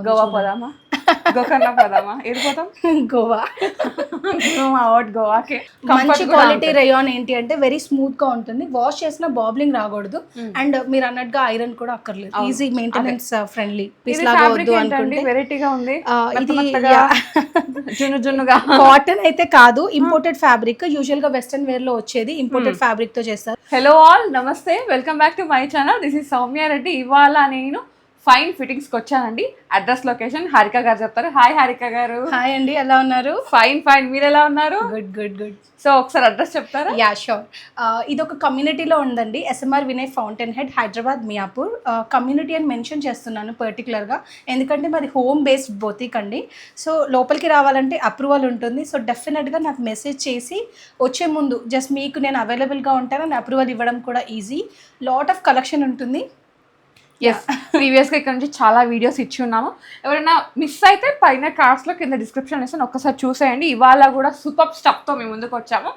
గోవా పోదామా? గోకర్ణ పోదామా? ఏది పోతాం? గోవా. గోవాకి మంచి క్వాలిటీ రేయాన్ ఏంటి అంటే వెరీ స్మూత్ గా ఉంటుంది, వాష్ చేసిన బాబ్లింగ్ రాకూడదు, అండ్ మీరు అన్నట్టుగా ఐరన్ కూడా అక్కర్లేదు, ఈజీ మెయింటెనెన్స్ ఫ్రెండ్లీ పీస్ లాగా వద్దు అనుకుంటే వెరైటీగా ఉంది. ఇది జున్నుగా కాటన్ అయితే కాదు, ఇంపోర్టెడ్ ఫ్యాబ్రిక్, యూజువల్ గా వెస్టర్న్ వేర్ లో వచ్చేది ఇంపోర్టెడ్ ఫ్యాబ్రిక్ తో చేస్తారు. హలో ఆల్, నమస్తే, welcome back to my channel. This is Soumya Reddy. ఇవాళ నేను ఫైన్ ఫిట్టింగ్స్ కి వచ్చానండి. అడ్రస్ లొకేషన్ హారిక గారు చెప్తారు. హాయ్ హారిక గారు. హాయ్ అండి, ఎలా ఉన్నారు? ఫైన్ ఫైన్, మీరు ఎలా ఉన్నారు? Good good good. సో ఒకసారి అడ్రస్ చెప్తారా? Yeah sure. ఇది ఒక కమ్యూనిటీలో ఉందండి, SMR Vinay fountain head, Hyderabad, Miyapur. Community అని మెన్షన్ చేస్తున్నాను పర్టికులర్గా, ఎందుకంటే మాది హోమ్ బేస్డ్ బొతిక్ అండి. సో లోపలికి రావాలంటే అప్రూవల్ ఉంటుంది. సో డెఫినెట్గా నాకు మెసేజ్ చేసి వచ్చే ముందు జస్ట్ మీకు నేను అవైలబుల్గా ఉంటానని అప్రూవల్ ఇవ్వడం కూడా ఈజీ. లాట్ ఆఫ్ కలెక్షన్ ఉంటుంది. ఎస్, ప్రీవియస్గా ఇక్కడ నుంచి చాలా వీడియోస్ ఇచ్చి ఉన్నాము. ఎవరైనా మిస్ అయితే పైన కార్డ్స్లో కింద డిస్క్రిప్షన్ ఇస్తాను, ఒక్కసారి చూసేయండి. ఇవాళ కూడా సూపర్ స్టఫ్తో మేము ముందుకు వచ్చాము.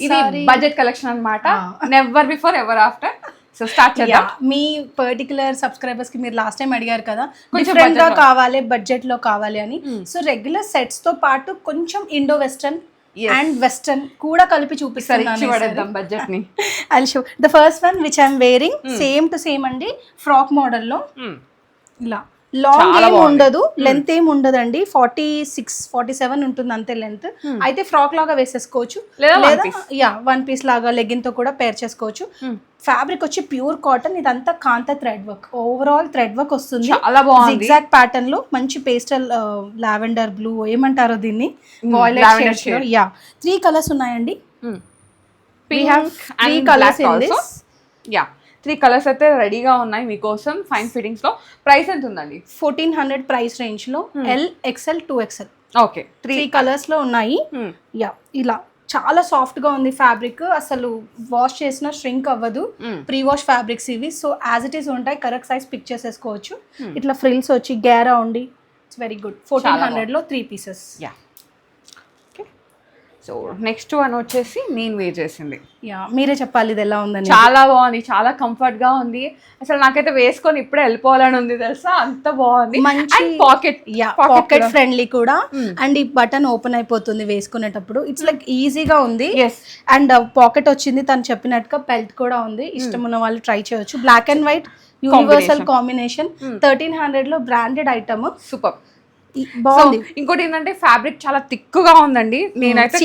ఇది బడ్జెట్ కలెక్షన్ అనమాట, never before ever after. So start చేద్దాం. మీ పర్టికులర్ సబ్స్క్రైబర్స్ కి మీరు లాస్ట్ టైం అడిగారు కదా, డిఫరెంట్ గా కావాలి, బడ్జెట్ లో కావాలి అని. సో రెగ్యులర్ సెట్స్ తో పాటు కొంచెం ఇండో వెస్టర్న్ అండ్ వెస్టర్న్ కూడా కలిపి చూపిస్తాను బడ్జెట్ ని. I show the first one which I'm wearing, same to same అండి, ఫ్రాక్ మోడల్లో. ఇలా లాంగ్ ఏం ఉండదు, లెంత్ ఏం ఉండదండి, 46-47 ఉంటుంది అంతే లెంత్. అయితే ఫ్రాక్ లాగా వేసేసుకోవచ్చు, లేదా యా వన్ పీస్ లాగా లెగ్గిన్ తో కూడా పేర్ చేసుకోవచ్చు. ఫ్యాబ్రిక్ వచ్చి ప్యూర్ కాటన్, ఇదంతా kantha thread work, overall thread work వస్తుంది. జిగ్జాగ్ ప్యాటర్న్ లో మంచి పేస్టల్ లావెండర్ బ్లూ ఏమంటారో దీన్ని, వాయిలెట్ షేడ్స్ లో. యా 3 కలర్స్ ఉన్నాయండి. We have 3 colours in this. Yeah 3 colours అయితే రెడీగా ఉన్నాయి మీకోసం ఫైన్ ఫిట్టింగ్స్ లో. ప్రైస్ ఎంత ఉందండి? 1400 ప్రైస్ రేంజ్ లో, L XL 2XL. Okay, 3 colours లో ఉన్నాయి. యా ఇలా చాలా సాఫ్ట్ గా ఉంది ఫ్యాబ్రిక్, అసలు వాష్ చేసినా ష్రింక్ అవ్వదు. ప్రీ వాష్ ఫ్యాబ్రిక్స్ ఇవి. సో యాజ్ ఇట్ ఈస్ ఉంటాయి, కరెక్ట్ సైజ్ పిక్ చేసేసుకోవచ్చు. ఇట్లా ఫ్రిల్స్ వచ్చి గేరా ఉండి, ఇట్స్ వెరీ గుడ్. 1400 లో 3 pieces. Yeah so next one వచ్చేసి నేను వేర్ చేసింది. యా మీరే చెప్పాలి ఇది ఎలా ఉందని. చాలా బాగుంది, చాలా కంఫర్ట్ గా ఉంది. అసలు నాకైతే వేసుకొని ఇప్పుడే వెళ్ళిపోవాలని ఉంది తెలుసా, అంత బాగుంది. మంచి పాకెట్, పాకెట్ ఫ్రెండ్లీ కూడా. అండ్ ఈ బటన్ ఓపెన్ అయిపోతుంది వేసుకునేటప్పుడు, ఇట్స్ లైక్ ఈజీగా ఉంది. అండ్ పాకెట్ వచ్చింది, తను చెప్పినట్టుగా బెల్ట్ కూడా ఉంది. ఇష్టం ఉన్న వాళ్ళు ట్రై చేయొచ్చు. Black and white universal combination, 1300 లో బ్రాండెడ్ ఐటమ్. సూపర్ బాగుంది. ఇంకోటి ఏంటంటే ఫ్యాబ్రిక్ చాలా థిక్గా ఉందండి. నేనైతే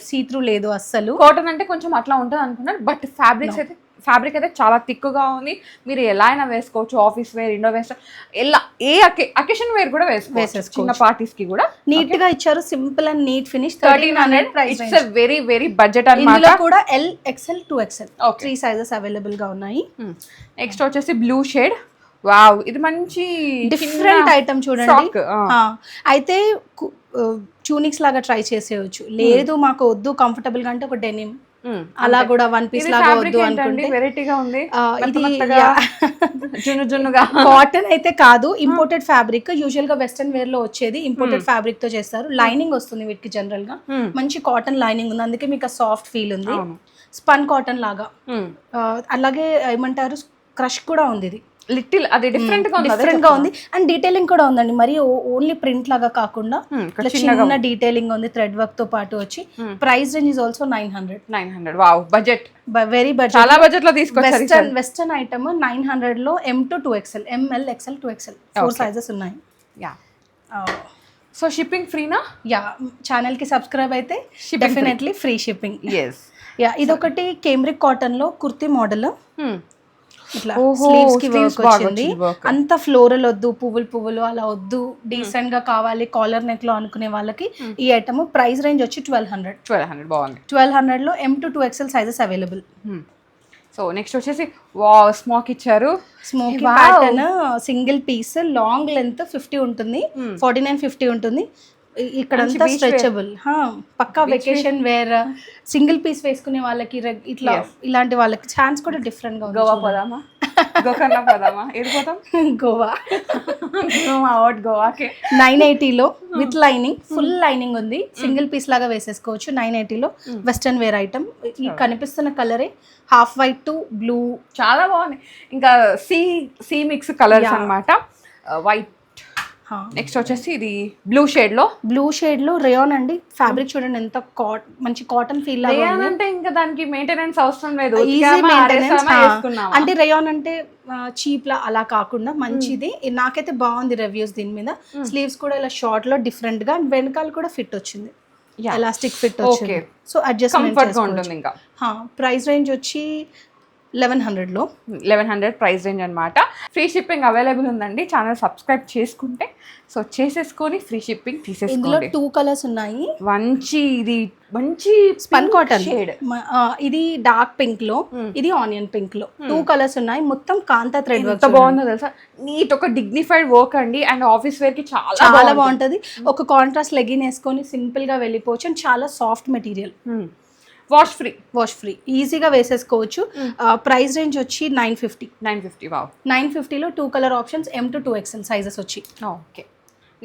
సీత్రూ లేదు అస్సలు. కాటన్ అంటే కొంచెం అట్లా ఉంటుంది అనుకున్నాను, బట్ ఫ్యాబ్రిక్ అయితే చాలా థిక్గా ఉంది. మీరు ఎలా అయినా వేసుకోవచ్చు, ఆఫీస్ వేర్, ఇండో వేర్, ఎలా ఏ అకేషన్ వేర్ కూడా వేసుకోవచ్చు. చిన్న పార్టీస్ కి కూడా నీట్ గా ఇచ్చారు, simple and neat finish. 1300 price. It's very very budget అన్నమాట. ఇందులో కూడా L XL 2XL 3 sizes available గా ఉన్నాయి. నెక్స్ట్ వచ్చేసి బ్లూ షేడ్. వావ్, ఇది మంచి డిఫరెంట్ ఐటమ్ చూడండి. అయితే ట్యూనిక్స్ లాగా ట్రై చేసేయచ్చు, లేదు మాకు వద్దు కంఫర్టబుల్ గా అంటే ఒక డెనిమ్ అలా కూడా వన్ పీస్ లాగా వద్దు అనుకుంటే వెరైటీగా ఉంది. ఇది జున్నుగా కాటన్ అయితే కాదు, ఇంపోర్టెడ్ ఫ్యాబ్రిక్, యూజువల్ గా వెస్టర్న్ వేర్ లో వచ్చేది ఇంపోర్టెడ్ ఫ్యాబ్రిక్ తో చేస్తారు. లైనింగ్ వస్తుంది వీటికి, జనరల్ గా మంచి కాటన్ లైనింగ్ ఉంది, అందుకే మీకు సాఫ్ట్ ఫీల్ ఉంది. స్పన్ కాటన్ లాగా. అలాగే ఏమంటారు, క్రష్ కూడా ఉంది. ఇది లిటిల్ అది డిఫరెంట్ గా ఉంది అండ్ డీటెయిలింగ్ కూడా ఉందండి. మరి ఓన్లీ ప్రింట్ లాగా కాకుండా చిన్న డీటెయిలింగ్ ఉంది థ్రెడ్ వర్క్ తో పాటు వచ్చి. Price range is also 900. Wow, budget, very budget, చాలా బడ్జెట్ లో తీసుకొచ్చారు. వెస్టర్న్ ఐటమ్ 900 లో M to 2XL, ML XL 2XL 4 sizes ఉన్నాయి. యా సో షిప్పింగ్ ఫ్రీనా? యా ఛానల్ కి సబ్స్క్రైబ్ అయితే డెఫినెట్లీ ఫ్రీ షిప్పింగ్. యా ఇదొకటి కేమ్రిక్ కాటన్ లో కుర్తీ మోడల్. ఇట్లా స్లీవ్స్ కి వర్క్ వచ్చింది. అంత ఫ్లోరల్ వద్దు, పువ్వులు అలా వద్దు, డీసెంట్ గా కావాలి కాలర్ నెక్ లో అనుకునే వాళ్ళకి ఈ ఐటమ్. ప్రైస్ రేంజ్ వచ్చి 1200. బాగుంది. 1200 లో M to 2XL sizes available. So next వచ్చేసి వావ్, స్మోక్ ఇచ్చారు. Smoky pattern, single piece, long length 50 ఉంటుంది, 49-50 ఉంటుంది. ఇక్కడంతా స్ట్రెచబుల్, పక్కా వెకేషన్ వేర్, సింగిల్ పీస్ వేసుకునే వాళ్ళకి, ఇట్లా ఇలాంటి వాళ్ళకి ఛాన్స్ కూడా డిఫరెంట్ గా ఉంది. గోవా పోదామా? గోకర్ణ పోదామా? ఏది పోతాం? గోవా. గోవాకి 980 లో విత్ లైనింగ్, ఫుల్ లైనింగ్ ఉంది, సింగిల్ పీస్ లాగా వేసేసుకోవచ్చు. 980 లో వెస్టర్న్ వేర్ ఐటమ్. ఈ కనిపిస్తున్న కలరే హాఫ్ వైట్ టు బ్లూ, చాలా బాగుంది. ఇంకా సీ మిక్స్ కలర్స్ అన్నమాట. వైట్ నెక్స్ట్ వచ్చేసి ఇది బ్లూ షేడ్ లో రేయాన్ అండి. ఫ్యాబ్రిక్ చూడండి ఎంత మంచి కాటన్ ఫీల్ లాగా ఉంది. అంటే ఇంకా దానికి మెయింటెనెన్స్ అవసరం లేదు, ఈజీ మెయింటెనెన్స్. అంటే రేయాన్ అంటే చీప్ లా అలా కాకుండా మంచిది. నాకైతే బాగుంది రివ్యూస్ దీని మీద. స్లీవ్స్ కూడా ఇలా షార్ట్ లో డిఫరెంట్ గా, వెనకాల కూడా ఫిట్ వచ్చింది, ఎలాస్టిక్ ఫిట్ వచ్చింది. సో అడ్జస్ట్మెంట్ ఉంటుంది. ఇంకా ప్రైస్ రేంజ్ వచ్చి 1100 ప్రైస్ రేంజ్ అనమాట. ఫ్రీ షిప్పింగ్ అవైలబుల్ ఉందండి. ఛానల్ సబ్స్క్రైబ్ చేసుకుంటే సో చేసేసుకొని ఫ్రీ షిప్పింగ్ తీసేసుకోండి. ఇందులో 2 కలర్స్ ఉన్నాయి. మంచి స్పన్ కాటన్ షేడ్, ఇది డార్క్ పింక్ లో, ఇది ఆనియన్ పింక్ లో 2 కలర్స్ ఉన్నాయి. మొత్తం కాంతా థ్రెడ్ వర్క్. బాగుందో తెలుసా, నీట్ ఒక డిగ్నిఫైడ్ వర్క్ అండి. అండ్ ఆఫీస్ వేర్ కి చాలా బాగుంటది. ఒక కాంట్రాస్ట్ లెగిన్ వేసుకొని సింపుల్ గా వెళ్ళిపోవచ్చు. అండ్ చాలా సాఫ్ట్ మెటీరియల్, వాష్ ఫ్రీ ఈజీగా వేసేసుకోవచ్చు. ప్రైస్ రేంజ్ వచ్చి 950. వావ్. 950 లో 2 colour options, M to 2XL sizes వచ్చి. Okay.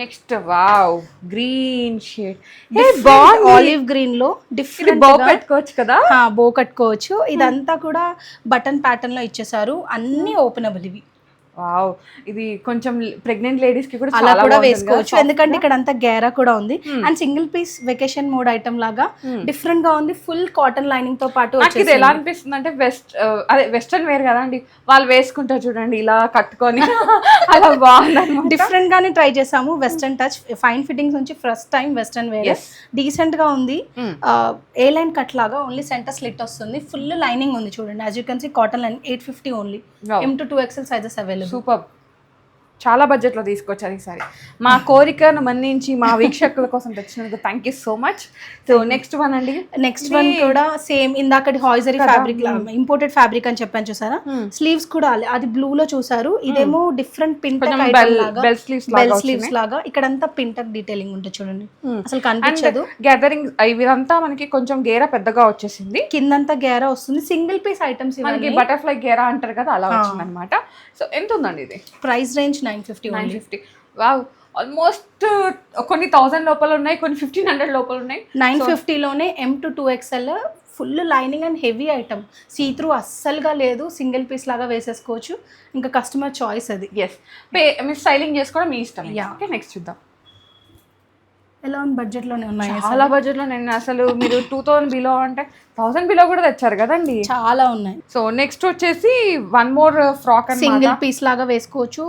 Next wow, green shade, olive green లో డిఫరెంట్ బో కట్టుకోవచ్చు కదా. బో కట్టుకోవచ్చు. ఇదంతా కూడా బటన్ ప్యాటర్న్ లో ఇచ్చేసారు. అన్ని ఓపెనబుల్ ఇవి. వావ్, ఇది కొంచెం ప్రెగ్నెంట్ లేడీస్ కి కూడా అలా కూడా వేసుకోవచ్చు. ఎందుకంటే ఇక్కడ అంతా గేరా కూడా ఉంది. And single piece vacation mode item లాగా డిఫరెంట్ గా ఉంది. ఫుల్ కాటన్ లైనింగ్ తో పాటు ఇది ఎలా అనిపిస్తుంది అంటే వెస్టర్న్ వేర్ కదండి, వాళ్ళు వేసుకుంటారు చూడండి ఇలా కట్టుకొని. అలా బాగుంది. డిఫరెంట్ గానే ట్రై చేసాము. వెస్టర్న్ టచ్, ఫైన్ ఫిట్టింగ్స్ నుంచి first time western wear. Decent గా ఉంది. ఏ లైన్ కట్ లాగా, ఓన్లీ సెంటర్ స్లిట్ వస్తుంది. ఫుల్ లైనింగ్ ఉంది చూడండి. As you can see cotton line. 850 only. M to 2XL sizes available. Super. చాలా బడ్జెట్లో తీసుకొచ్చారు ఈసారి. మా కోరికను మన్నించి మా వీక్షకుల కోసం తెచ్చినందుకు thank you so much. So next one అండి. నెక్స్ట్ వన్ కూడా సేమ్ ఇందాకటి హాయిజరీ ఫ్యాబ్రిక్, ఇంపోర్టెడ్ ఫ్యాబ్రిక్ అని చెప్పాను చూసారా. స్లీవ్స్ కూడా అది బ్లూ లో చూసారు. ఇదేమో డిఫరెంట్ పింటక్ ఐటమ్ లాగా, బెల్ స్లీవ్స్ లాగా. ఇక్కడంతా పింటక్ డీటెయిలింగ్ ఉంటుంది చూడండి, అసలు కనిపించదు. గ్యాదరింగ్ ఇదంతా మనకి కొంచెం గేరా పెద్దగా వచ్చేసింది. కిందంతా గేరా వస్తుంది. సింగిల్ పీస్ ఐటమ్స్, మనకి బటర్ఫ్లై గేరా అంటారు కదా, అలా వచ్చింది అనమాట. సో ఎంత ఉందండి ఇది? Price range 950. వావ్, ఆల్మోస్ట్ కొన్ని 1000 లోపల ఉన్నాయి, కొన్ని 1500 లోపల ఉన్నాయి. 950 లోనే M to 2XL full lining and heavy item. See through అస్సలుగా లేదు. సింగిల్ పీస్ లాగా వేసేసుకోవచ్చు. ఇంకా కస్టమర్ చాయిస్ అది. మీరు స్టైలింగ్ చేసుకోవడం మీ ఇష్టం. ఓకే, నెక్స్ట్ చూద్దాం. ఎలా ఉంది? బడ్జెట్లోనే ఉన్నాయి. చాలా బడ్జెట్లో. నేను అసలు మీరు 2000 బిలో అంటే 1000 బిలో కూడా తెచ్చారు కదండి. చాలా ఉన్నాయి. సో నెక్స్ట్ వచ్చేసి one more frock. Single piece లాగా వేసుకోవచ్చు.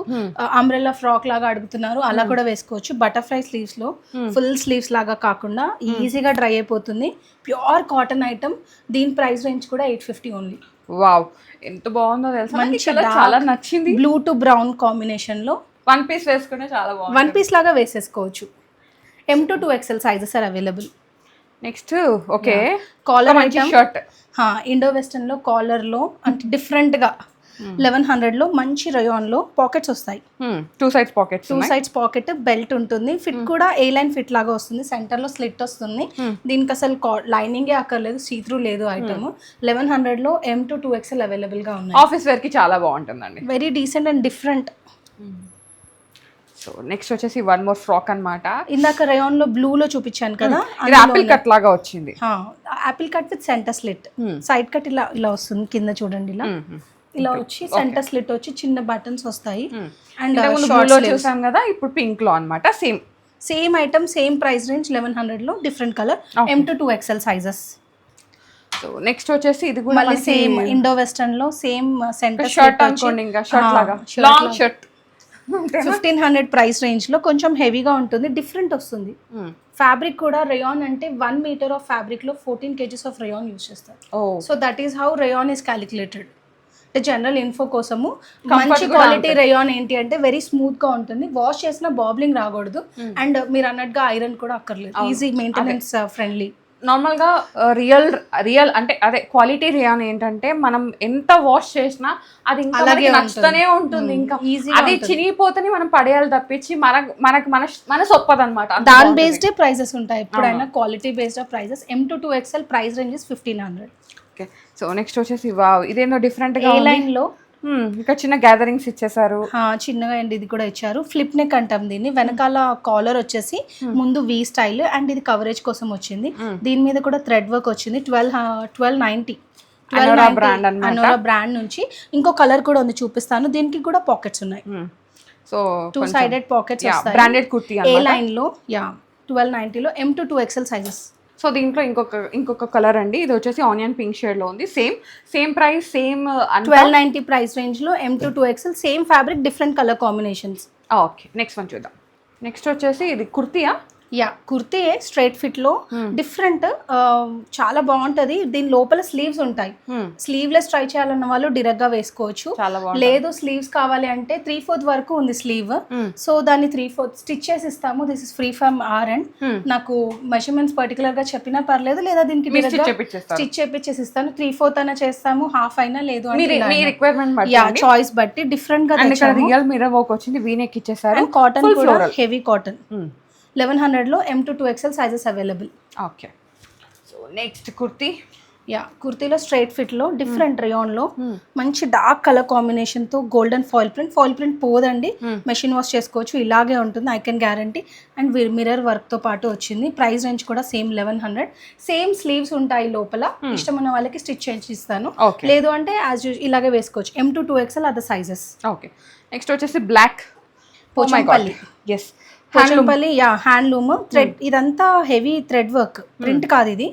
అంబ్రెల్లా ఫ్రాక్ లాగా అడుగుతున్నారు, అలా కూడా వేసుకోవచ్చు. బటర్ఫ్లై స్లీవ్స్ లో, ఫుల్ స్లీవ్స్ లాగా కాకుండా ఈజీగా డ్రై అయిపోతుంది. Pure cotton item. దీని ప్రైస్ రేంజ్ కూడా 850 ఓన్లీ. వావ్, ఎంత బాగుందో తెలుసా. మంచి చాలా నచ్చింది. బ్లూ టు బ్రౌన్ కాంబినేషన్ లో వన్ పీస్ వేసుకుంటే చాలా బాగుంది. వన్ పీస్ లాగా వేసేసుకోవచ్చు. M to 2XL sizes are available. Next okay, collar shirt. Indo western లో కాలర్ లో అంటే డిఫరెంట్ గా 1100 లో మంచి రయాన్ లో పాకెట్స్ వస్తాయి. 2 సైడ్స్ పాకెట్, బెల్ట్ ఉంటుంది. ఫిట్ కూడా ఏ లైన్ ఫిట్ లాగా వస్తుంది. సెంటర్ లో స్లిట్ వస్తుంది. దీనికి అసలు లైనింగే అక్కర్లేదు, సీ త్రూ లేదు ఐటమ్. 1100 లో M to 2XL అవైలబుల్ గా ఉన్నాయి. ఆఫీస్ వేర్ కి చాలా బాగుంటుందండి. Very decent and different. So next వచ్చేసి వన్ మోర్ ఫ్రాక్ అన్నమాట. ఇందాక రయాన్ లో బ్లూ లో చూపించాను కదా, ఇది యాపిల్ కట్ లాగా వచ్చింది. Apple cut with centre slit. Side cut ఇలా వస్తుంది. కింద చూడండి ఇలా వచ్చి సెంటర్ స్లిట్ వచ్చి చిన్న బటన్స్ వస్తాయి. అండ్ షార్ట్ లో చూసాం కదా, ఇప్పుడు పింక్ లో అన్నమాట. Same item, same price range 1100 లో, different colour. M to 2XL sizes. So next వచ్చేసి ఇది కూడా మళ్ళీ సేమ్ ఇండో వెస్టర్న్ లో సేమ్ సెంటర్ షర్ట్ అనుకోండి, ఇంకా షర్ట్ లాగా లాంగ్ షర్ట్. 1500 ప్రైస్ రేంజ్ లో కొంచెం హెవీగా ఉంటుంది, డిఫరెంట్ వస్తుంది. ఫ్యాబ్రిక్ కూడా రేయాన్ అంటే 1 మీటర్ ఆఫ్ ఫ్యాబ్రిక్ లో 14 kgs ఆఫ్ రేయాన్ యూజ్ చేస్తారు. So that is how rayon is calculated. అంటే జనరల్ ఇన్ఫో కోసము. మంచి క్వాలిటీ రేయాన్ ఏంటి అంటే వెరీ స్మూత్ గా ఉంటుంది. వాష్ చేసిన బాబ్లింగ్ రాకూడదు. అండ్ మీరు అన్నట్టుగా ఐరన్ కూడా అక్కర్లేదు. Easy maintenance friendly. నార్మల్గా రియల్ అంటే అదే క్వాలిటీ రేయాన్ ఏంటంటే మనం ఎంత వాష్ చేసినా అది ఇంకా నచ్చుతూనే ఉంటుంది. ఇంకా అది చినిగిపోతేనే మనం పడేయాలి తప్పించి మనకి మనసు ఒప్పదన్నమాట. దాని బేస్డ్ ప్రైజెస్ ఉంటాయి ఎప్పుడైనా. Quality based prices. M to 2XL price range 1500. Okay, so next వచ్చేసి వావ్, ఇదేందో డిఫరెంట్ గా ఏ లైన్ లో ఇంకా చిన్న గ్యాదరింగ్స్ ఇచ్చేసారు. చిన్నగా అండ్ ఇది కూడా ఇచ్చారు. ఫ్లిప్ నెక్ అంటాం దీన్ని. వెనకాల కాలర్ వచ్చేసి ముందు V స్టైల్ అండ్ ఇది కవరేజ్ కోసం వచ్చింది. దీని మీద కూడా థ్రెడ్ వర్క్ వచ్చింది. 1290 అనోరా బ్రాండ్ నుంచి. ఇంకో కలర్ కూడా ఉంది, చూపిస్తాను. దీనికి కూడా పాకెట్స్ ఉన్నాయి. సో 2 సైడెడ్ పాకెట్స్ వస్తాయి. బ్రాండెడ్ కుర్తీ ఏ లైన్ లో 1290లో M to 2XL sizes. So దీంట్లో ఇంకొక కలర్ అండి, ఇది వచ్చేసి ఆనియన్ పింక్ షేడ్ లో ఉంది. Same price, same 1290 price range లో M to 2XL, same fabric, different colour combinations. Okay, next one చూద్దాం. నెక్స్ట్ వచ్చేసి ఇది కుర్తీయా? కుర్తీ స్ట్రైట్ ఫిట్ లో డిఫరెంట్, చాలా బాగుంటది. దీని లోపల స్లీవ్స్ ఉంటాయి. స్లీవ్లెస్ ట్రై చేయాలన్న వాళ్ళు డైరెక్ట్ గా వేసుకోవచ్చు. లేదు స్లీవ్స్ కావాలి అంటే 3/4 వరకు ఉంది స్లీవ్. సో దాన్ని 3/4 స్టిచ్ చేసి ఇస్తాము. This is free from R and. నాకు మెజర్మెంట్స్ పర్టికులర్ గా చెప్పినా పర్లేదు, లేదా దీనికి స్టిచ్ చేపించేసి ఇస్తాను. 3/4 అయినా చేస్తాము, హాఫ్ అయినా, లేదు చాయిస్ బట్టి డిఫరెంట్ గా. రియల్ మిర్రర్ వర్క్ వచ్చింది, వీనెక్ ఇచ్చేసారు. కాటన్ కూడా హెవీ కాటన్. 1100లో M to 2XL sizes available. Okay, so next kurti. కుర్తీలో స్ట్రైట్ ఫిట్ లో డిఫరెంట్ రేయాన్ లో మంచి డార్క్ కలర్ కాంబినేషన్ తో గోల్డెన్ ఫాయిల్ ప్రింట్ పోదండి. మెషిన్ వాష్ చేసుకోవచ్చు, ఇలాగే ఉంటుంది, I can guarantee. And mirror work తో పాటు వచ్చింది. ప్రైస్ రేంజ్ కూడా సేమ్ 1100. సేమ్ స్లీవ్స్ ఉంటాయి లోపల. ఇష్టమైన వాళ్ళకి స్టిచ్ చేసి ఇస్తాను, లేదు అంటే యాజ్ ఇలాగే వేసుకోవచ్చు. M to 2XL other sizes. Okay, next వచ్చేసి black Pochampally. Pochampally handloom thread, ఇదంతా హెవీ థ్రెడ్ వర్క్, ప్రింట్ కాదు ఇది,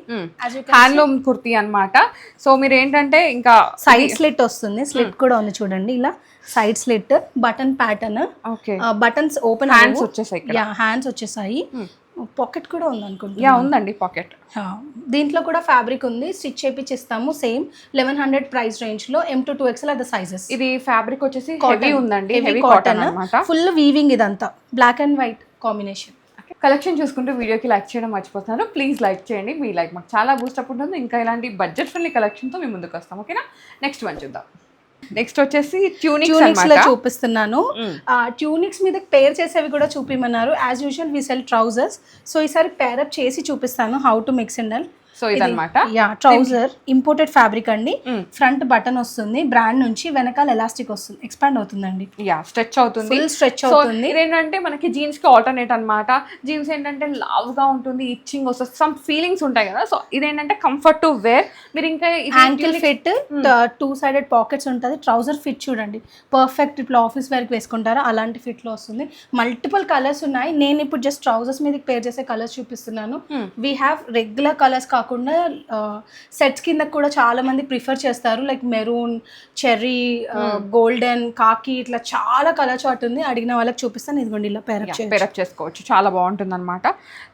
హ్యాండ్లూమ్ కుర్తీ అన్నమాట. సో మీరు ఏంటంటే ఇంకా సైడ్ స్లిట్ వస్తుంది, స్లిట్ కూడా ఉంది చూడండి, ఇలా side slit, button pattern, buttons open, hands వచ్చేసాయి. పాకెట్ కూడా ఉంది అనుకుంటా. ఉందండి పాకెట్. దీంట్లో కూడా ఫ్యాబ్రిక్ ఉంది, స్టిచ్ చేపిస్తాము. సేమ్ 1100 ప్రైస్ రేంజ్ లో M to 2XL other sizes. ఇది ఫ్యాబ్రిక్ వచ్చేసి హెవీ ఉందండి, హెవీ కాటన్ అన్నమాట. ఫుల్ వీవింగ్, ఇదంతా black and white combination. Collection చూసుకుంటూ వీడియోకి లైక్ చేయడం మర్చిపోతున్నారు, ప్లీజ్ లైక్ చేయండి. మీ లైక్ మాకు చాలా బూస్ట్ అప్ ఉంటుంది. ఇంకా ఇలాంటి బడ్జెట్ ఫ్రెండ్లీ కలెక్షన్తో మేము ముందుకు వస్తాం. ఓకేనా, నెక్స్ట్ వన్ చూద్దాం. నెక్స్ట్ వచ్చేసి ట్యూనిక్స్ లో చూపిస్తున్నాను. ట్యూనిక్స్ మీద పేర్ చేసేవి కూడా చూపిమన్నారు. As usual we sell trousers. So ఈసారి పేర్ అప్ చేసి చూపిస్తాను, how to mix and all. So ఇదన్నమాట ట్రౌజర్, ఇంపోర్టెడ్ ఫ్యాబ్రిక్ అండి. ఫ్రంట్ బటన్ వస్తుంది, బ్రాండ్ నుంచి, వెనకాల ఎలాస్టిక్ వస్తుంది, ఎక్స్పాండ్ అవుతుందండి. స్ట్రెచ్ అవుతుంది, ఫుల్ స్ట్రెచ్ అవుతుంది. ఇదేంటంటే మనకి జీన్స్ కి ఆల్టర్నేట్ అన్నమాట. జీన్స్ ఏంటంటే లావ్ గా ఉంటుంది, ఇచ్చింగ్ వస్తుంది, సమ్ ఫీలింగ్స్ ఉంటాయి కదా. సో ఇదేంటంటే కంఫర్ట్ టు వేర్. మీరు ఇంకా యాంకిల్ ఫిట్, 2 సైడెడ్ పాకెట్స్ ఉంటుంది. ట్రౌజర్ ఫిట్ చూడండి, పర్ఫెక్ట్. ఇప్పుడు ఆఫీస్ వేర్కి వేసుకుంటారా అలాంటి ఫిట్ లో వస్తుంది. మల్టిపుల్ కలర్స్ ఉన్నాయి. నేను ఇప్పుడు జస్ట్ ట్రౌజర్స్ మీద పేర్ చేసే కలర్స్ చూపిస్తున్నాను. వీ హ్యావ్ రెగ్యులర్ కలర్స్ కాకుండా సెట్స్ కింద కూడా చాలా మంది ప్రిఫర్ చేస్తారు, లైక్ మెరూన్, చెర్రీ, గోల్డెన్, కాకి, ఇట్లా చాలా కలర్ చార్ట్ ఉంది. అడిగిన వాళ్ళకి చూపిస్తాను, ఇదిగోండి ఇలా పేరప్ చేసుకోవచ్చు, చాలా బాగుంటుంది అనమాట.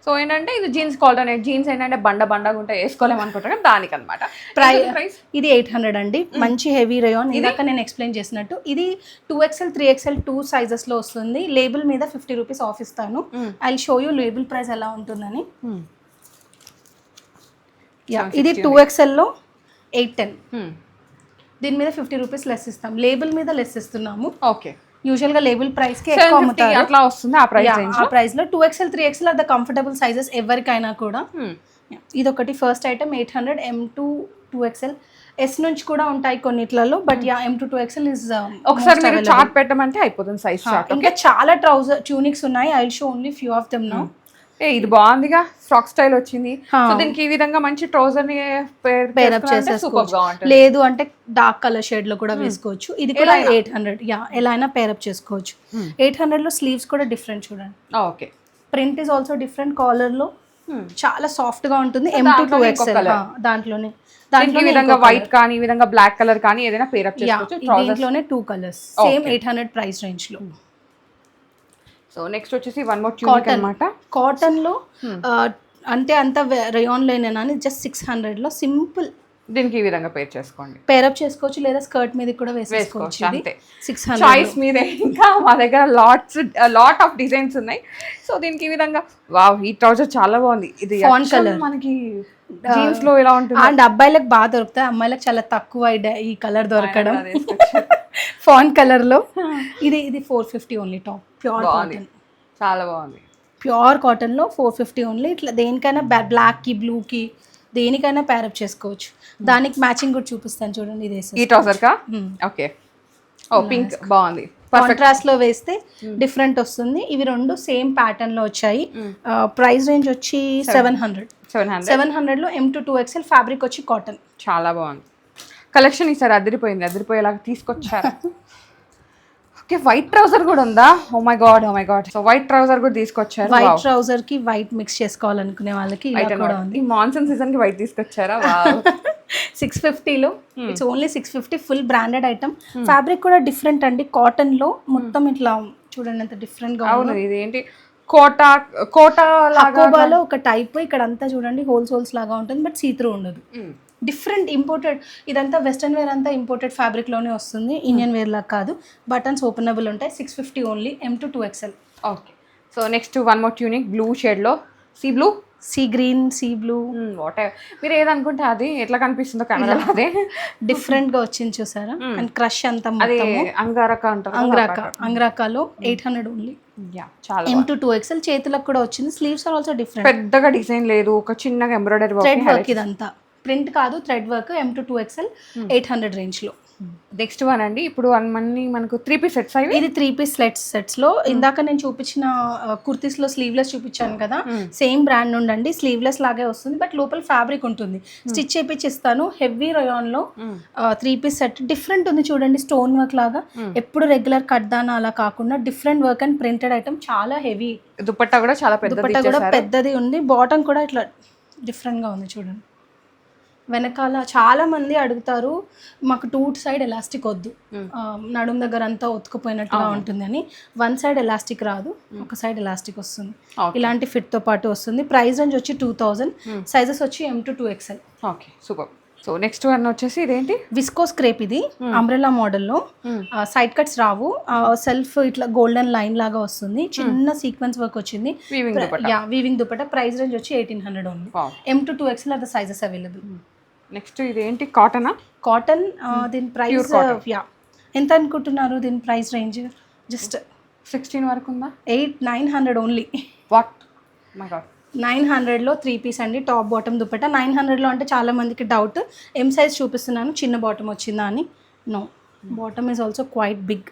సో ఏంటంటే ఇది జీన్స్ ఆల్టర్నేట్. జీన్స్ ఏంటంటే బండగా ఉంటే వేసుకోలేము అనుకుంటారు, దానికి అనమాట. ప్రైస్ ఇది 800 అండి. మంచి హెవీ రేయాన్. ఇందాక నేను ఎక్స్ప్లెయిన్ చేసినట్టు ఇది 2XL 3XL 2 సైజెస్ లో వస్తుంది. లేబుల్ మీద 50 రూపీస్ ఆఫ్ ఇస్తాను. I show you label price ఎలా ఉంటుందని. ఇది 2XL లో 810. దీని మీద 50 రూపీస్ లెస్ ఇస్తాం, లేబుల్ మీద లెస్ ఇస్తున్నాము. ఓకే, యూజువల్ గా లేబుల్ ప్రైస్ కి ఎక్కువ అమ్ముతారు, అట్లా వస్తుంది ఆ ప్రైస్ లో. 2XL 3XL are the comfortable sizes ఎవరికైనా కూడా. ఇది ఒకటి first item 800. M to 2XL, S నుంచి కూడా ఉంటాయి కొన్నిట్లలో, but M to 2XL is. ఒకసారి మీరు చార్ట్ పెట్టమంటే అయిపోతుంది సైజ్ చార్ట్. ఇంకా చాలా ట్రౌజర్ ట్యూనిక్స్ ఉన్నాయి, I will show only few of them now. ఇది బాగుందిగా, ఫ్రాక్ స్టైల్ వచ్చింది. సో దీనికి ఈ విధంగా మంచి ట్రౌజర్ ని పేరప్ చేసేసుకోవచ్చు, లేదు అంటే డార్క్ కలర్ షేడ్ లో కూడా వేసుకోవచ్చు. ఇది కూడా 800. ఎలా అయినా పేరప్ చేసుకోవచ్చు. 800 లో స్లీవ్స్ కూడా డిఫరెంట్ చూడండి. Okay, print is also different. Collar లో చాలా సాఫ్ట్ గా ఉంటుంది. M to 2XL దాంట్లోనే ఈ విధంగా వైట్ కానీ, ఈ విధంగా బ్లాక్ కలర్ కానీ ఏదైనా పేరప్ చేసుకోవచ్చు. దీంట్లోనే 2 కలర్స్, సేమ్ 800 ప్రైస్ రేంజ్ లో. సో నెక్స్ట్ వచ్చేసి వన్ మోర్ ట్యూనిక్ అన్నమాట. కాటన్ లో అంటే అంత రేయాన్ లేనేనా, జస్ట్ 600 లో సింపుల్. దీనికి ఈ విధంగా పేరప్ చేసుకోవచ్చు, లేదా స్కర్ట్ మీద కూడా వేసుకోవచ్చు. అంతే, 600 చాయిస్ మీదే. ఇంకా మా దగ్గర లాట్ ఆఫ్ డిజైన్స్ ఉన్నాయి. సో దీనికి ఈ విధంగా వావ్, ఈ ట్రౌజర్ చాలా బాగుంది. ఇది ఫాన్ కలర్ మనకి జీన్స్ లో ఎలా ఉంటుంది. అండ్ అబ్బాయిలకు బాగా దొరుకుతాయి, అమ్మాయిలకు చాలా తక్కువ ఈ కలర్ దొరకడం. ఫాన్ కలర్ లో ఇది 450 ఓన్లీ. టాప్ ప్యూర్ కాటన్, చాలా బాగుంది. ప్యూర్ కాటన్ లో 450 ఓన్లీ. ఇట్లా దేనికైనా బ్లాక్ కి, బ్లూ కి, దేనికైనా పేరప్ చేసుకోవచ్చు. దానికి మ్యాచింగ్ కూడా చూపిస్తాను చూడండి. ఇది ఈ ట్రౌజర్ కా. ఓకే, ఓ పింక్ బాగుంది. కాంట్రాస్ట్ లో వేస్తే డిఫరెంట్ వస్తుంది. ఇవి రెండు సేమ్ ప్యాటర్న్ లో వచ్చాయి. ప్రైస్ రేంజ్ వచ్చి 700 లో M to 2XL. ఫ్యాబ్రిక్ వచ్చి కాటన్. చాలా బాగుంది కలెక్షన్. ఈసారి అదిరిపోయేలాగా తీసుకొచ్చారు. ఓకే, వైట్ ట్రౌజర్ కూడా ఉందా? Oh my god, oh my god. So white trouser కూడా తీసుకొచ్చారు. వైట్ ట్రౌజర్ కి వైట్ మిక్స్ చేసుకోవాలనుకునే వాళ్ళకి ఇలా కూడా ఉంది. ఈ మాన్సూన్ సీజన్ కి వైట్ తీసుకొచ్చారా? 650లో it's only 650. Full branded item. Fabric కూడా డిఫరెంట్ అండి, కాటన్ లో మొత్తం ఇట్లా చూడండి ఎంత డిఫరెంట్ గా అవును, ఇదేంటి కోటా హకోబాలో ఒక టైప్, ఇక్కడ అంతా చూడండి హోల్స్ లాగా ఉంటుంది, బట్ సీత్రూ ఉండదు. డిఫరెంట్ ఇంపోర్టెడ్, ఇదంతా వెస్టర్న్ వేర్ అంతా ఇంపోర్టెడ్ ఫ్యాబ్రిక్ లోనే వస్తుంది, ఇండియన్ వేర్ లాగా కాదు. బటన్స్ ఓపెనబుల్ ఉంటాయి. 650 only, M to 2XL. Okay, so next one more tunic blue shade లో, sea green, sea blue, whatever మీరు ఏదనుకుంటే అది ఎట్లా కనిపిస్తుందో కెమెరాలో అదే డిఫరెంట్ గా వచ్చింది చూసారా. అండ్ క్రష్ అంతా అది అంగారక అంటారు. అంగ్రాకాలో 800 ఓన్లీ, చాలా M to 2XL. చేతులకు కూడా వచ్చింది. Sleeves are also different. పెద్దగా డిజైన్ లేదు, ఒక చిన్నగా ఎంబ్రాయిడరీ థ్రెడ్ వర్క్, ఇదంతా ప్రింట్ కాదు, thread work. M to 2XL 800 range లో. నెక్స్ట్ వన్ అండి, ఇప్పుడు మనకు 3 పీస్ సెట్స్ అవి. ఇది 3 పీస్ సెట్స్ లో ఇందాక నేను చూపించిన కుర్తీస్ లో స్లీవ్లెస్ చూపించాను కదా, సేమ్ బ్రాండ్ నుండి స్లీవ్లెస్ లాగే వస్తుంది, బట్ లోపల ఫ్యాబ్రిక్ ఉంటుంది. స్టిచ్ చేపించి ఇస్తాను. హెవీ రయాన్ లో 3 పీస్ సెట్ డిఫరెంట్ ఉంది చూడండి, స్టోన్ వర్క్ లాగా. ఎప్పుడు రెగ్యులర్ కట్దానా అలా కాకుండా different work and printed item. చాలా హెవీ. దుపట్టా కూడా చాలా పెద్దది ఉంది. బాటమ్ కూడా ఇట్లా డిఫరెంట్ గా ఉంది చూడండి. వెనకాల చాలా మంది అడుగుతారు, మాకు 2 సైడ్ ఎలాస్టిక్ వద్దు, నడుము దగ్గర అంతా ఒత్తుకుపోయినట్టుగా ఉంటుంది అని. 1 సైడ్ ఎలాస్టిక్ రాదు, ఒక సైడ్ ఎలాస్టిక్ వస్తుంది. ఇలాంటి ఫిట్ తో పాటు వస్తుంది. ప్రైస్ రేంజ్ వచ్చి 2000, సైజెస్ వచ్చి M to 2XL. Okay, super. So next one వచ్చేసి ఇదేంటి, విస్కోస్ క్రేప్. ఇది అంబ్రెల్లా మోడల్లో, సైడ్ కట్స్ రావు, సెల్ఫ్ ఇట్లా గోల్డెన్ లైన్ లాగా వస్తుంది. చిన్న సీక్వెన్స్ వర్క్ వచ్చింది, వీవింగ్ దుపట్టా. ప్రైస్ రేంజ్ వచ్చి 1800 only. M to 2XL are the sizes available. Next ఇదేంటి, కాటన్. దీని ప్రైస్ ఎంత అనుకుంటున్నారు? దీని ప్రైస్ రేంజ్ జస్ట్ 16 వరకు ఉందా? 900 ఓన్లీ. వాట్ మై గాడ్, 900లో 3 పీస్ అండి, టాప్ బాటమ్ దుపట్టా. 900లో అంటే చాలా మందికి డౌట్, M సైజ్ చూపిస్తున్నాను, చిన్న బాటమ్ వచ్చిందా అని. No, bottom is also quite big.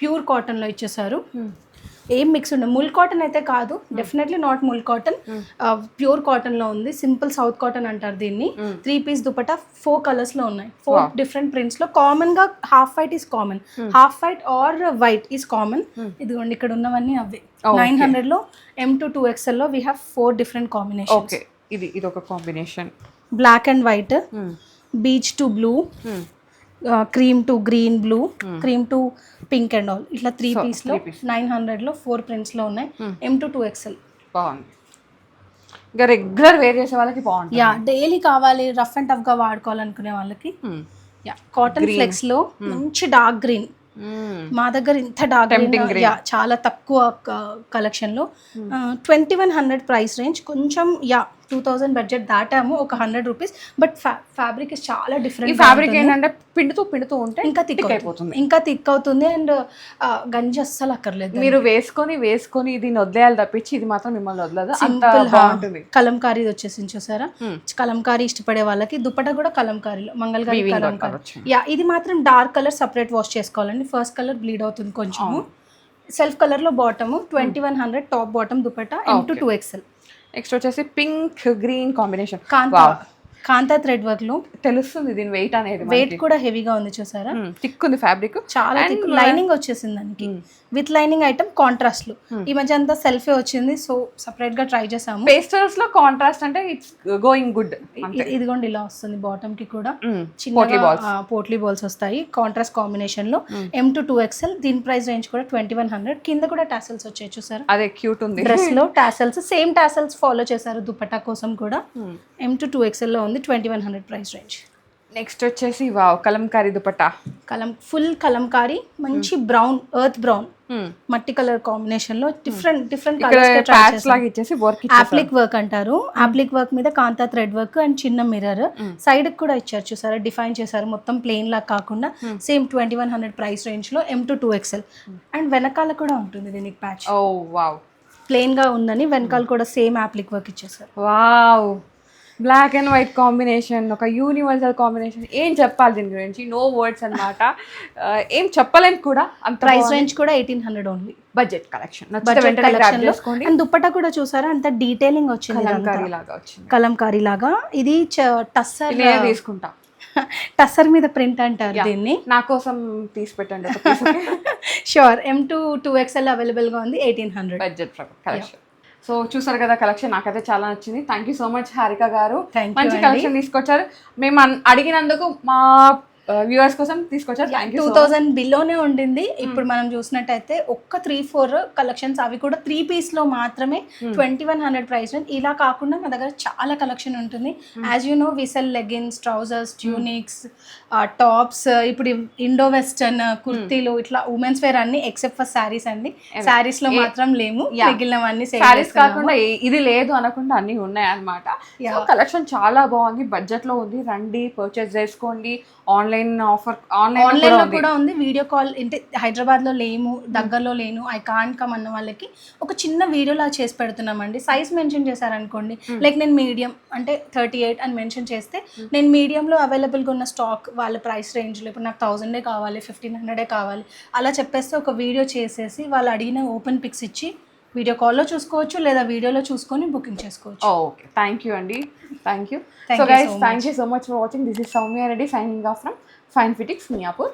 Pure కాటన్లో ఇచ్చేసారు. ఏం మిక్స్ ఉండదు. ముల్ కాటన్ అయితే కాదు, definitely not mul cotton. Pure కాటన్లో ఉంది. సింపుల్ సౌత్ కాటన్ అంటారు దీన్ని. 3 పీస్ దుపట్టా 4 కలర్స్లో ఉన్నాయి, 4 డిఫరెంట్ ప్రింట్స్లో. కామన్గా half white is common, half white or white is common. ఇదిగోండి ఇక్కడ ఉన్నవన్నీ అవే. 900లో M to 2XLలో we have 4 different combination. Okay, ఇది ఒక combination. Black and white, peach to blue, cream to green blue, cream to pink and all. ఇట్లా 3 పీస్లో 900లో 4 ప్రింట్స్లో ఉన్నాయి. M to 2XL. బాగుంది. ఇంకా రెగ్యులర్ వేర్ చేసే వాళ్ళకి బాగుంటుంది. డైలీ కావాలి, రఫ్ అండ్ టఫ్ గా వాడుకోవాలనుకునే వాళ్ళకి. కాటన్ ఫ్లెక్స్ లో మంచి డార్క్ గ్రీన్. మా దగ్గర ఇంత డార్క్ గ్రీన్ చాలా తక్కువ కలెక్షన్ లో. 2100 ప్రైస్ రేంజ్. కొంచెం 2000 బడ్జెట్ దాటాము, ఒక 100 రూపీస్. బట్ ఫ్యాబ్రిక్ చాలా డిఫరెంట్. ఫ్యాబ్రిక్ ఏంటంటే పిండుతూ ఉంటే ఇంకా థిక్ అయిపోతుంది, ఇంకా థిక్ అవుతుంది. అండ్ గంజి అస్సలు అక్కర్లేదు. మీరు వేసుకొని దీన్ని వదిలేయాలి తప్పించి ఇది మాత్రం మిమ్మల్ని వదలదు. సింపుల్ కలంకారీ వచ్చేసి చూసారా. కలంకారీ ఇష్టపడే వాళ్ళకి దుపట్టా కూడా కలంకారీలో, మంగళగిరి కలంకారీ. ఇది మాత్రం డార్క్ కలర్ సపరేట్ వాష్ చేసుకోవాలండి. ఫస్ట్ కలర్ బ్లీడ్ అవుతుంది కొంచెము. సెల్ఫ్ కలర్ లో bottom. 2100 top bottom dupatta. M to 2XL. Next వచ్చేసి పింక్ గ్రీన్ కాంబినేషన్. కాంతా థ్రెడ్ వర్క్ లో తెలుస్తుంది దీని వెయిట్ అనేది. వెయిట్ కూడా హెవీగా ఉంది చూసారా. థిక్ ఉంది ఫ్యాబ్రిక్, చాలా థిక్. లైనింగ్ వచ్చేసింది దానికి, విత్ లైనింగ్ ఐటమ్ కాంట్రాస్ట్ లో. ఈ మధ్య అంతా సెల్ఫే వచ్చింది, సో సపరేట్ గా ట్రై చేసాము. పేస్టల్స్ లో కాంట్రాస్ట్ అంటే ఇట్స్ గోయింగ్ గుడ్. ఇదిగోండి ఇలా వస్తుంది. బాటమ్ కి కూడా చిన్న పోట్లీ బాల్స్ వస్తాయి కాంట్రాస్ట్ కాంబినేషన్ లో. M to 2XL. దీని ప్రైస్ రేంజ్ కూడా 2100. కింద కూడా టాసల్స్ వచ్చాయి చూసారా. అదే క్యూట్ ఉంది. డ్రెస్ లో టాసల్స్, సేమ్ టాసల్స్ ఫాలో చేశారు దుపట్టా కోసం కూడా. M to 2XL లో ఉంది. 2100 ప్రైస్ రేంజ్. నెక్స్ట్ వచ్చేసి కలంకారీ దుపట్టా. ఫుల్ కలంకారీ, మంచి బ్రౌన్, ఎర్త్ బ్రౌన్, మట్టి కలర్ కాంబినేషన్ లో డిఫరెంట్ కలర్స్ అప్లిక్ వర్క్ అంటారు. అప్లిక్ వర్క్ మీద కాంతా థ్రెడ్ వర్క్ అండ్ చిన్న మిర్రర్. సైడ్ కూడా ఇచ్చారు చూసారా, డిఫైన్ చేశారు. మొత్తం ప్లెయిన్ లా కాకుండా సేమ్ 2100 ప్రైస్ రేంజ్ లో. M to 2XL. అండ్ వెనకాల కూడా ఉంటుంది దీనికి ప్యాచ్. ప్లెయిన్ గా ఉందని వెనకాల కూడా సేమ్ అప్లిక్ వర్క్ ఇచ్చేసారు. Wow, black and white combination, ఒక యూనివర్సల్ కాంబినేషన్. ఏం చెప్పాలి దీని గురించి, నో వర్డ్స్ అన్నమాట. ఏం చెప్పలేం కూడా. అంత ప్రైస్ రేంజ్ కూడా 1800 only. Budget collection. And dupatta కూడా చూసారా, అంత డీటెయిలింగ్ వచ్చింది, కలంకారీ లాగా వచ్చింది. కలంకారీ లాగా. ఇది టస్సర్ తీసుకుంటా. టస్సర్ మీద ప్రింట్ అంటారు దీన్ని. నా కోసం తీసి పెట్టండి ఒక piece, okay? Sure. M2 2XL అవైలబుల్గా ఉంది 1800. Budget collection. సో చూసారు కదా కలెక్షన్, నాకైతే చాలా నచ్చింది. Thank you so much Harika గారు, Thank you మంచి అండి. కలెక్షన్ తీసుకొచ్చారు. మేము అడిగినందుకు మా వ్యూవర్స్ కోసం తీసుకొచ్చారు. Thank you. 2000 బిలోనే ఉండింది. ఇప్పుడు మనం చూసినట్టయితే ఒక్క 3-4 కలెక్షన్స్, అవి కూడా 3 పీస్లో మాత్రమే 2100 ప్రైస్ రేంజ్. ఇలా కాకుండా మా దగ్గర చాలా కలెక్షన్ ఉంటుంది. As you know we sell leggings, trousers, tunics, tops, ఇప్పుడు ఇండో వెస్టర్న్ కుర్తీలు, ఇట్లా ఉమెన్స్ వేర్ అన్ని ఎక్సెప్ట్ ఫర్ శారీస్ అండి. శారీస్ లో మాత్రం లేము, మిగిలినవన్నీ శారీస్ కాకుండా ఇది లేదు అనకుండా అన్ని ఉన్నాయి అన్నమాట. కలెక్షన్ చాలా బాగుంది, బడ్జెట్ లో ఉంది. రండి, పర్చేస్ చేసుకోండి. ఆన్లైన్ ఆఫర్, ఆన్లైన్ లో కూడా ఉంది. వీడియో కాల్, అంటే హైదరాబాద్ లో లేము, దగ్గరలో లేను, ఐ కాంట్ కమ్ అన్న వాళ్ళకి ఒక చిన్న వీడియోలా చేసి పెడుతున్నామండి. సైజ్ మెన్షన్ చేశారనుకోండి, లైక్ నేను మీడియం అంటే 38 అని మెన్షన్ చేస్తే, నేను మీడియంలో అవైలబుల్గా ఉన్న స్టాక్ వాళ్ళ ప్రైస్ రేంజ్లో, ఇప్పుడు నాకు 1000 కావాలి, 1500 కావాలి, అలా చెప్పేస్తే ఒక వీడియో చేసేసి వాళ్ళు అడిగిన ఓపెన్ పిక్స్ ఇచ్చి వీడియో కాల్లో చూసుకోవచ్చు, లేదా వీడియోలో చూసుకొని బుకింగ్ చేసుకోవచ్చు. ఓకే, థ్యాంక్ యూ అండి, thank you. So guys, thank you so much for watching. This is Soumya Reddy signing off from Fine Fitix, Miyapur.